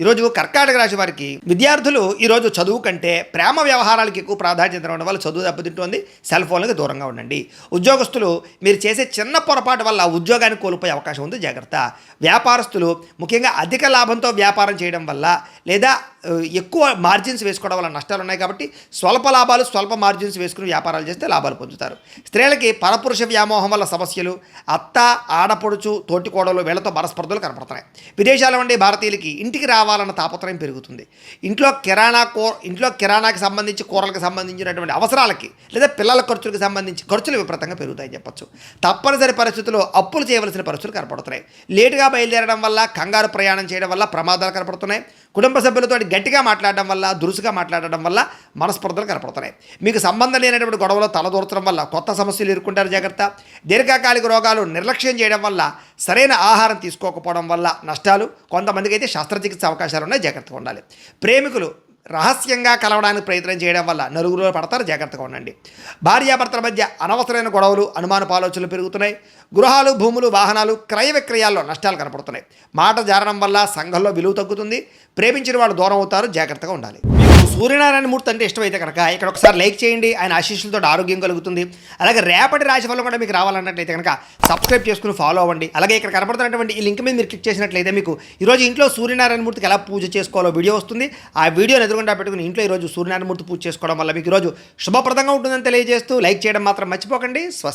ఈరోజు కర్కాటక రాశి వారికి విద్యార్థులు ఈరోజు చదువు కంటే ప్రేమ వ్యవహారాలకు ఎక్కువ ప్రాధాన్యత ఇవ్వడం వల్ల చదువు దెబ్బతింటుంది. సెల్ ఫోన్లకు దూరంగా ఉండండి. ఉద్యోగస్తులు మీరు చేసే చిన్న పొరపాటు వల్ల ఉద్యోగాన్ని కోల్పోయే అవకాశం ఉంది, జాగ్రత్త. వ్యాపారస్తులు ముఖ్యంగా అధిక లాభంతో వ్యాపారం చేయడం వల్ల లేదా ఎక్కువ మార్జిన్స్ వేసుకోవడం వల్ల నష్టాలు ఉన్నాయి కాబట్టి స్వల్ప లాభాలు స్వల్ప మార్జిన్స్ వేసుకుని వ్యాపారాలు చేస్తే లాభాలు పొందుతారు. స్త్రీలకి పరపురుష వ్యామోహం వల్ల సమస్యలు, అత్త ఆడపడుచు తోటికోడలు వీళ్ళతో మనస్పర్ధలు కనపడుతున్నాయి. విదేశాల ఉండే భారతీయులకి ఇంటికి రావాలన్న తాపత్రయం పెరుగుతుంది. ఇంట్లో కిరాణాకి సంబంధించి కూరలకు సంబంధించినటువంటి అవసరాలకి లేదా పిల్లల ఖర్చులకు సంబంధించి ఖర్చులు విపరీతంగా పెరుగుతాయని చెప్పొచ్చు. తప్పనిసరి పరిస్థితుల్లో అప్పులు చేయవలసిన పరిస్థితులు కనపడుతున్నాయి. లేటుగా బయలుదేరడం వల్ల, కంగారు ప్రయాణం చేయడం వల్ల ప్రమాదాలు కనపడుతున్నాయి. కుటుంబ సభ్యులతో గట్టిగా మాట్లాడడం వల్ల, దురుసుగా మాట్లాడడం వల్ల మనస్పర్ధలు కనపడుతున్నాయి. మీకు సంబంధం లేనటువంటి గొడవలో తలదూర్చడం వల్ల కొత్త సమస్యలు ఎదుర్కొంటారు, జాగ్రత్త. దీర్ఘకాలిక రోగాలు నిర్లక్ష్యం చేయడం వల్ల, సరైన ఆహారం తీసుకోకపోవడం వల్ల నష్టాలు. కొంతమందికి అయితే శస్త్రచికిత్స అవకాశాలు ఉన్నాయి, జాగ్రత్తగా ఉండాలి. ప్రేమికులు రహస్యంగా కలవడానికి ప్రయత్నం చేయడం వల్ల నలుగురు పడతారు, జాగ్రత్తగా ఉండండి. భార్యాభర్తల మధ్య అనవసరమైన గొడవలు, అనుమానపు ఆలోచనలు పెరుగుతున్నాయి. గృహాలు, భూములు, వాహనాలు క్రయ విక్రయాల్లో నష్టాలు కనపడుతున్నాయి. మాట జారడం వల్ల సంఘంలో విలువ తగ్గుతుంది. ప్రేమించిన వాళ్ళు దూరం అవుతారు, జాగ్రత్తగా ఉండాలి. సూర్యనారాయణ మూర్తి అంటే ఇష్టమైతే కనుక ఇక్కడ ఒకసారి లైక్ చేయండి. ఆయన ఆశీస్సులతో ఆరోగ్యం కలుగుతుంది. అలాగే రేపటి రాశి ఫలం కూడా మీకు రావాలన్నట్లయితే కనుక సబ్స్క్రైబ్ చేసుకుని ఫాలో అవ్వండి. అలాగే ఇక్కడ కనపడుతున్నటువంటి ఈ లింక్ మీద మీరు క్లిక్ చేసినట్లయితే మీకు ఈరోజు ఇంట్లో సూర్యనారాయణ మూర్తికి ఎలా పూజ చేసుకోవాలో వీడియో వస్తుంది. ఆ వీడియోని ఎదురుగుండా పెట్టుకుని ఇంట్లో ఈరోజు సూర్యనారాయణ మూర్తి పూజ చేసుకోవడం వల్ల మీకు ఈరోజు శుభప్రదంగా ఉంటుందని తెలియజేస్తూ లైక్ చేయడం మాత్రం మర్చిపోకండి. స్వస్తి.